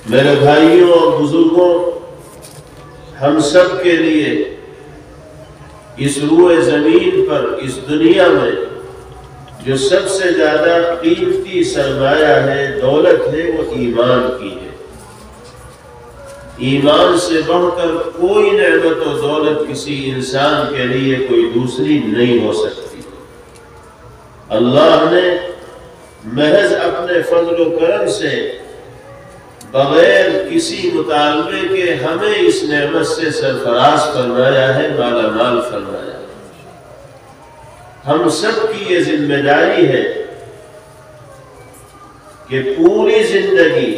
میرے بھائیوں اور بزرگوں، ہم سب کے لیے اس روئے زمین پر، اس دنیا میں جو سب سے زیادہ قیمتی سرمایہ ہے، دولت ہے، وہ ایمان کی ہے۔ ایمان سے بڑھ کر کوئی نعمت و دولت کسی انسان کے لیے کوئی دوسری نہیں ہو سکتی۔ اللہ نے محض اپنے فضل و کرم سے بغیر کسی مطالبے کے ہمیں اس نعمت سے سرفراز فرمایا ہے، مالا مال فرمایا ہے۔ ہم سب کی یہ ذمہ داری ہے کہ پوری زندگی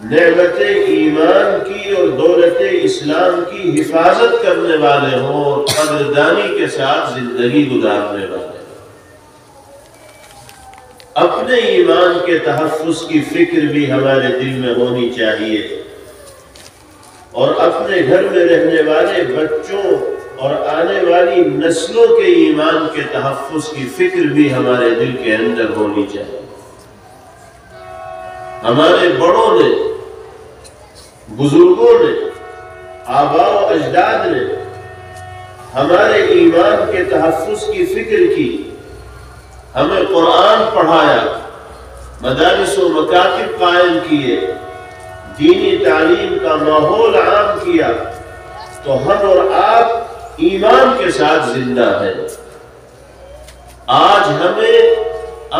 نعمت ایمان کی اور دولت اسلام کی حفاظت کرنے والے ہوں اور قدردانی کے ساتھ زندگی گزارنے والے۔ اپنے ایمان کے تحفظ کی فکر بھی ہمارے دل میں ہونی چاہیے، اور اپنے گھر میں رہنے والے بچوں اور آنے والی نسلوں کے ایمان کے تحفظ کی فکر بھی ہمارے دل کے اندر ہونی چاہیے۔ ہمارے بڑوں نے، بزرگوں نے، آباء و اجداد نے ہمارے ایمان کے تحفظ کی فکر کی، ہمیں قرآن پڑھایا، مدارس و مکاتب قائم کیے، دینی تعلیم کا ماحول عام کیا، تو ہم اور آپ ایمان کے ساتھ زندہ ہیں۔ آج ہمیں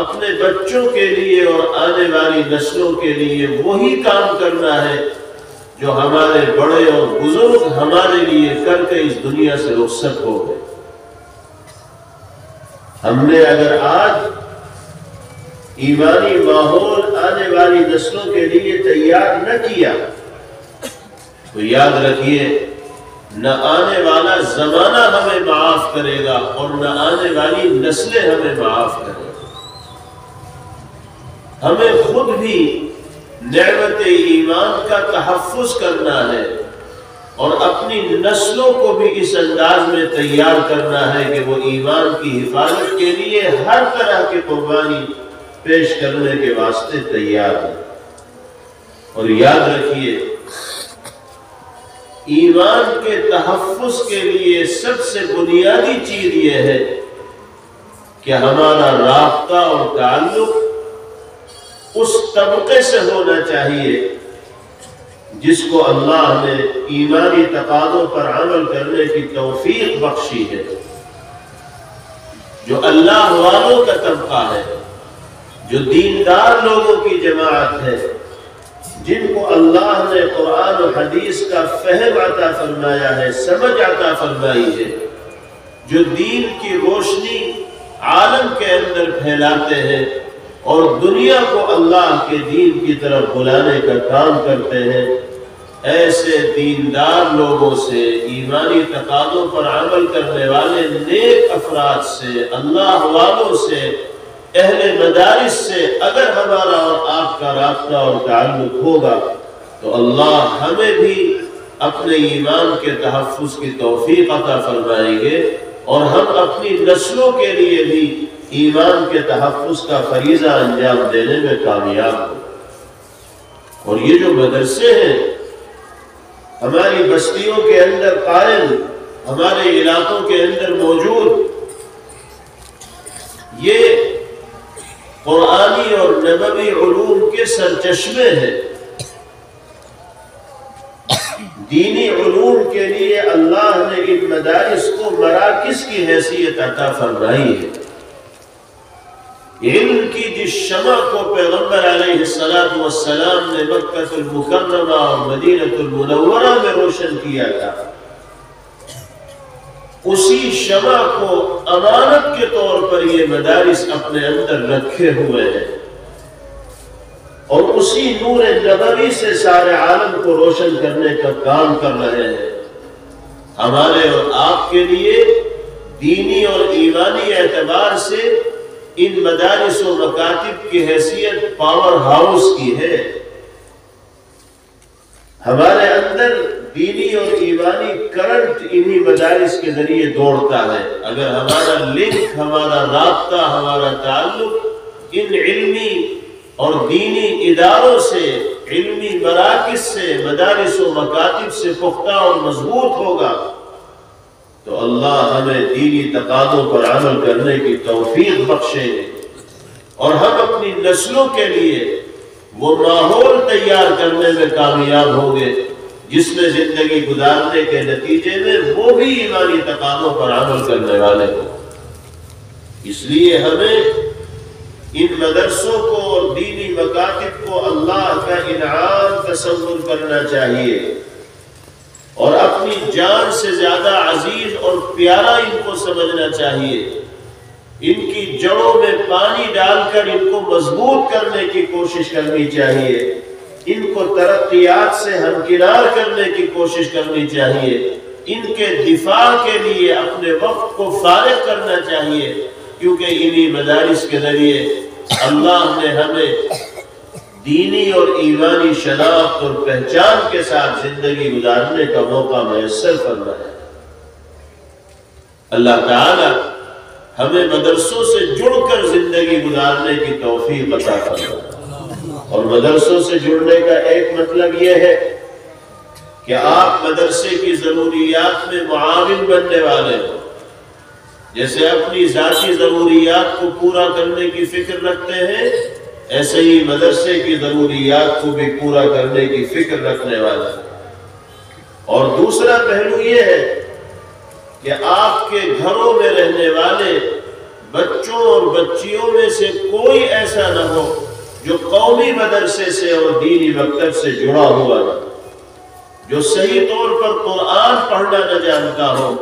اپنے بچوں کے لیے اور آنے والی نسلوں کے لیے وہی کام کرنا ہے جو ہمارے بڑے اور بزرگ ہمارے لیے کر کے اس دنیا سے رخصت ہو گئے۔ ہم نے اگر آج ایمانی ماحول آنے والی نسلوں کے لیے تیار نہ کیا تو یاد رکھیے، نہ آنے والا زمانہ ہمیں معاف کرے گا اور نہ آنے والی نسلیں ہمیں معاف کرے گا۔ ہمیں خود بھی نعمت ایمان کا تحفظ کرنا ہے اور اپنی نسلوں کو بھی اس انداز میں تیار کرنا ہے کہ وہ ایمان کی حفاظت کے لیے ہر طرح کی قربانی پیش کرنے کے واسطے تیار ہے۔ اور یاد رکھیے، ایمان کے تحفظ کے لیے سب سے بنیادی چیز یہ ہے کہ ہمارا رابطہ اور تعلق اس طبقے سے ہونا چاہیے جس کو اللہ نے ایمانی تقاضوں پر عمل کرنے کی توفیق بخشی ہے، جو اللہ والوں کا طبقہ ہے، جو دیندار لوگوں کی جماعت ہے، جن کو اللہ نے قرآن و حدیث کا فہم عطا فرمایا ہے، سمجھ عطا فرمائی ہے، جو دین کی روشنی عالم کے اندر پھیلاتے ہیں اور دنیا کو اللہ کے دین کی طرف بلانے کا کام کرتے ہیں۔ ایسے دیندار لوگوں سے، ایمانی تقاضوں پر عمل کرنے والے نیک افراد سے، اللہ والوں سے، اہل مدارس سے اگر ہمارا اور آپ کا رابطہ اور تعلق ہوگا تو اللہ ہمیں بھی اپنے ایمان کے تحفظ کی توفیق عطا فرمائیں گے اور ہم اپنی نسلوں کے لیے بھی ایمان کے تحفظ کا فریضہ انجام دینے میں کامیاب ہو۔ اور یہ جو مدرسے ہیں ہماری بستیوں کے اندر قائم، ہمارے علاقوں کے اندر موجود، یہ قرآنی اور نبوی علوم کے سرچشمے ہیں۔ دینی علوم کے لیے اللہ نے ان مدارس کو مراکز کی حیثیت عطا فرمائی ہے۔ علم کی جس شمع کو پیغمبر علیہ السلام نے مکہ المکرمہ اور مدینہ المنورہ میں روشن کیا تھا، اسی شمع کو امانت کے طور پر یہ مدارس اپنے اندر رکھے ہوئے ہیں اور اسی نور نبوی سے سارے عالم کو روشن کرنے کا کام کر رہے ہیں۔ ہمارے اور آپ کے لیے دینی اور ایمانی اعتبار سے ان مدارس و مکاتب کی حیثیت پاور ہاؤس کی ہے۔ ہمارے اندر دینی اور ایمانی کرنٹ انہی مدارس کے ذریعے دوڑتا ہے۔ اگر ہمارا لنک، ہمارا رابطہ، ہمارا تعلق ان علمی اور دینی اداروں سے علمی مراکز سے، مدارس و مکاتب سے پختہ اور مضبوط ہوگا تو اللہ ہمیں دینی تقاضوں پر عمل کرنے کی توفیق بخشے اور ہم اپنی نسلوں کے لیے وہ ماحول تیار کرنے میں کامیاب ہوں گے جس میں زندگی گزارنے کے نتیجے میں وہ بھی ایمانی تقاضوں پر عمل کرنے والے ہوں۔ اس لیے ہمیں ان مدرسوں کو اور دینی مکاتب کو اللہ کا انعام تصور کرنا چاہیے اور اپنی جان سے زیادہ عزیز اور پیارا ان کو سمجھنا چاہیے۔ ان کی جڑوں میں پانی ڈال کر ان کو مضبوط کرنے کی کوشش کرنی چاہیے، ان کو ترقیات سے ہمکنار کرنے کی کوشش کرنی چاہیے، ان کے دفاع کے لیے اپنے وقت کو فارغ کرنا چاہیے، کیونکہ انہی مدارس کے ذریعے اللہ نے ہمیں دینی اور ایمانی شناخت اور پہچان کے ساتھ زندگی گزارنے کا موقع میسر فرمایا ہے۔ اللہ تعالی ہمیں مدرسوں سے جڑ کر زندگی گزارنے کی توفیق عطا فرمائے۔ اور مدرسوں سے جڑنے کا ایک مطلب یہ ہے کہ آپ مدرسے کی ضروریات میں معاون بننے والے ہوں۔ جیسے اپنی ذاتی ضروریات کو پورا کرنے کی فکر رکھتے ہیں، ایسے ہی مدرسے کی ضروریات کو بھی پورا کرنے کی فکر رکھنے والا ہے۔ اور دوسرا پہلو یہ ہے کہ آپ کے گھروں میں رہنے والے بچوں اور بچیوں میں سے کوئی ایسا نہ ہو جو قومی مدرسے سے اور دینی مکتب سے جڑا ہوا نہ، جو صحیح طور پر قرآن پڑھنا نہ جانتا ہو،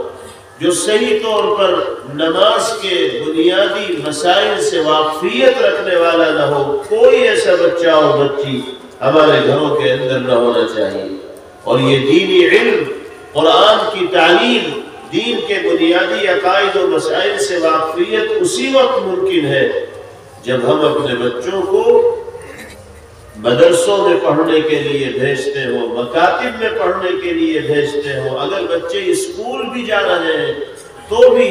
جو صحیح طور پر نماز کے بنیادی مسائل سے واقفیت رکھنے والا نہ ہو۔ کوئی ایسا بچہ اور بچی ہمارے گھروں کے اندر نہ ہونا چاہیے۔ اور یہ دینی علم، قرآن کی تعلیم، دین کے بنیادی عقائد و مسائل سے واقفیت اسی وقت ممکن ہے جب ہم اپنے بچوں کو مدرسوں میں پڑھنے کے لیے بھیجتے ہوں، مکاتب میں پڑھنے کے لیے بھیجتے ہوں۔ اگر بچے اسکول بھی جا رہے ہیں تو بھی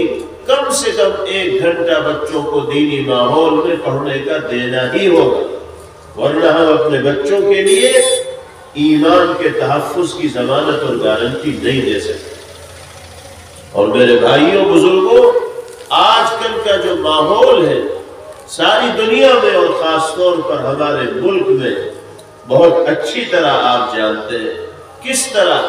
کم سے کم 1 گھنٹہ بچوں کو دینی ماحول میں پڑھنے کا دینا ہی ہوگا، ورنہ ہم اپنے بچوں کے لیے ایمان کے تحفظ کی ضمانت اور گارنٹی نہیں دے سکتے۔ اور میرے بھائیوں بزرگوں، آج کل کا جو ماحول ہے ساری دنیا میں اور خاص طور پر ہمارے ملک میں بہت اچھی طرح آپ جانتے ہیں کس طرح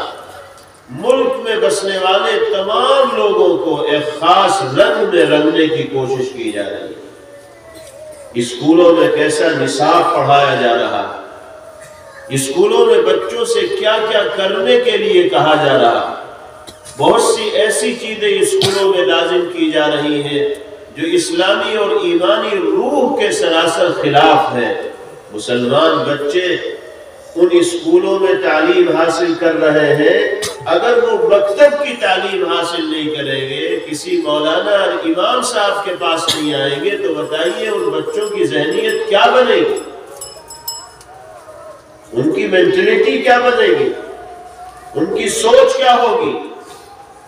ملک میں بسنے والے تمام لوگوں کو ایک خاص رنگ میں رنگنے کی کوشش کی جا رہی ہے۔ اسکولوں میں کیسا نصاب پڑھایا جا رہا ہے، اسکولوں میں بچوں سے کیا کیا کرنے کے لیے کہا جا رہا ہے، بہت سی ایسی چیزیں اسکولوں میں لازم کی جا رہی ہیں جو اسلامی اور ایمانی روح کے سراسر خلاف ہے۔ مسلمان بچے ان اسکولوں میں تعلیم حاصل کر رہے ہیں، اگر وہ مکتب کی تعلیم حاصل نہیں کریں گے، کسی مولانا اور امام صاحب کے پاس نہیں آئیں گے، تو بتائیے ان بچوں کی ذہنیت کیا بنے گی، ان کی مینٹلٹی کیا بنے گی، ان کی سوچ کیا ہوگی۔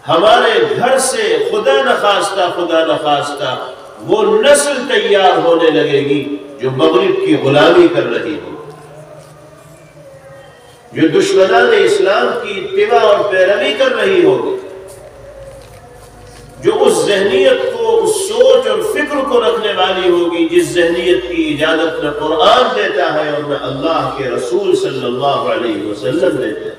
ہمارے گھر سے خدا نخواستہ وہ نسل تیار ہونے لگے گی جو مغرب کی غلامی کر رہی ہو، جو دشمنان اسلام کی اتباع اور پیروی کر رہی ہوگی، جو اس ذہنیت کو، اس سوچ اور فکر کو رکھنے والی ہوگی جس ذہنیت کی اجازت نہ قرآن دیتا ہے اور نہ اللہ کے رسول صلی اللہ علیہ وسلم دیتے ہیں۔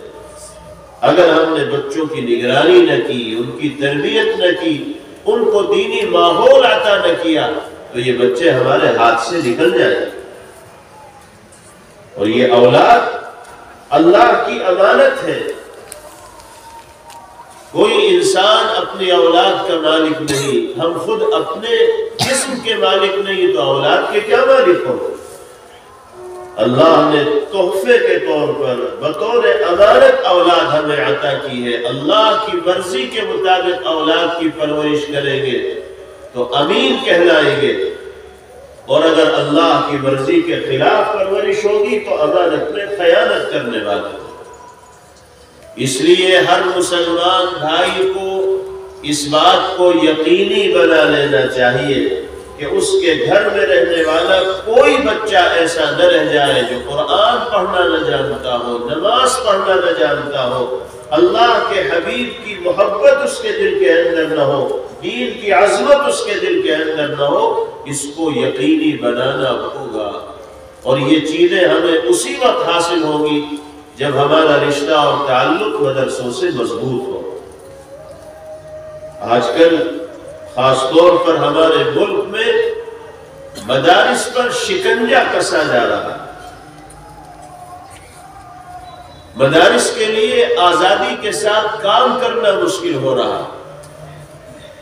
اگر ہم نے بچوں کی نگرانی نہ کی، ان کی تربیت نہ کی، ان کو دینی ماحول عطا نہ کیا تو یہ بچے ہمارے ہاتھ سے نکل جائیں گے۔ اور یہ اولاد اللہ کی امانت ہے، کوئی انسان اپنی اولاد کا مالک نہیں، ہم خود اپنے جسم کے مالک نہیں تو اولاد کے کیا مالک ہوں؟ اللہ نے تحفے کے طور پر بطور امانت اولاد ہمیں عطا کی ہے۔ اللہ کی مرضی کے مطابق اولاد کی پرورش کریں گے تو امین کہلائیں گے، اور اگر اللہ کی مرضی کے خلاف پرورش ہوگی تو امانت میں خیانت کرنے والا۔ اس لیے ہر مسلمان بھائی کو اس بات کو یقینی بنا لینا چاہیے کہ اس کے گھر میں رہنے والا کوئی بچہ ایسا نہ رہ جائے جو قرآن پڑھنا نہ جانتا ہو، نماز پڑھنا نہ جانتا ہو، اللہ کے حبیب کی محبت اس کے دل کے اندر نہ ہو، دین کی عظمت اس کے دل کے اندر نہ ہو۔ اس کو یقینی بنانا ہوگا، اور یہ چیزیں ہمیں اسی وقت حاصل ہوں گی جب ہمارا رشتہ اور تعلق مدرسوں سے مضبوط ہو۔ آج کل خاص طور پر ہمارے ملک میں مدارس پر شکنجہ کسا جا رہا ہے۔ مدارس کے لیے آزادی کے ساتھ کام کرنا مشکل ہو رہا ہے۔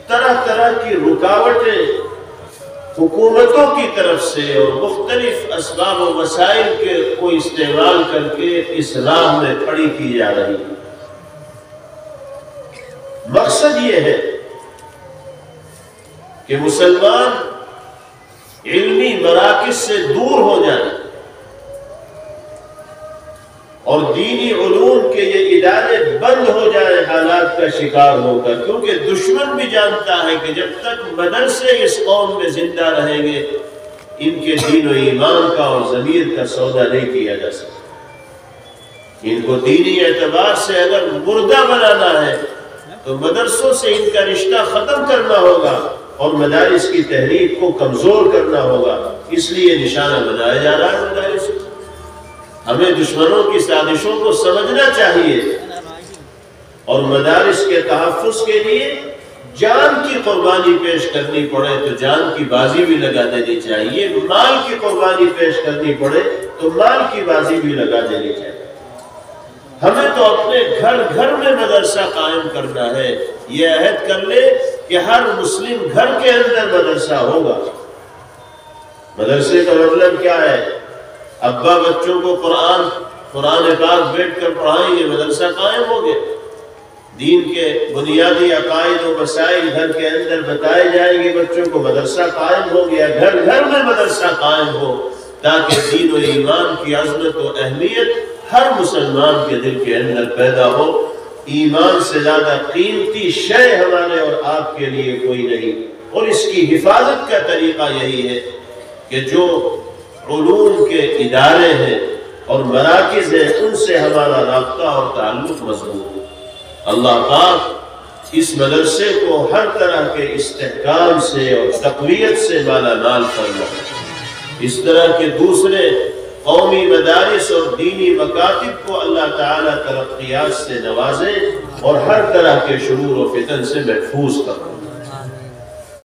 طرح طرح کی رکاوٹیں حکومتوں کی طرف سے اور مختلف اسباب و وسائل کو استعمال کر کے اس راہ میں کھڑی کی جا رہی ہے۔ مقصد یہ ہے کہ مسلمان علمی مراکز سے دور ہو جائیں اور دینی علوم کے یہ ادارے بند ہو جائیں حالات کا شکار ہو کر، کیونکہ دشمن بھی جانتا ہے کہ جب تک مدرسے اس قوم میں زندہ رہیں گے ان کے دین و ایمان کا اور ضمیر کا سودا نہیں کیا جا سکتا۔ ان کو دینی اعتبار سے اگر مردہ بنانا ہے تو مدرسوں سے ان کا رشتہ ختم کرنا ہوگا اور مدارس کی تحریک کو کمزور کرنا ہوگا۔ اس لیے نشانہ بنایا جا رہا ہے مدارس۔ ہمیں دشمنوں کی سازشوں کو سمجھنا چاہیے اور مدارس کے تحفظ کے لیے جان کی قربانی پیش کرنی پڑے تو جان کی بازی بھی لگا دینی چاہیے، مال کی قربانی پیش کرنی پڑے تو مال کی بازی بھی لگا دینی چاہیے۔ ہمیں تو اپنے گھر گھر میں مدرسہ قائم کرنا ہے۔ یہ عہد کر لے کہ ہر مسلم گھر کے اندر مدرسہ ہوگا۔ مدرسے کا مطلب کیا ہے؟ ابا بچوں کو قرآن پاک بیٹھ کر پڑھائیں، یہ مدرسہ قائم ہو گیا۔ دین کے بنیادی عقائد و مسائل گھر کے اندر بتائے جائیں گے بچوں کو، مدرسہ قائم ہو گیا۔ گھر گھر میں مدرسہ قائم ہو تاکہ دین و ایمان کی عظمت و اہمیت ہر مسلمان کے دل کے اندر پیدا ہو۔ ایمان سے زیادہ قیمتی شے ہمارے اور آپ کے لیے کوئی نہیں، اور اس کی حفاظت کا طریقہ یہی ہے کہ جو علوم کے ادارے ہیں اور مراکز ہیں ان سے ہمارا رابطہ اور تعلق مضبوط ہو۔ اللہ پاک اس مدرسے کو ہر طرح کے استحکام سے اور تقویت سے مالا مال فرمائے۔ اس طرح کے دوسرے قومی مدارس اور دینی مکاتب کو اللہ تعالیٰ ترقیات سے نوازے اور ہر طرح کے شرور و فتن سے محفوظ کرے۔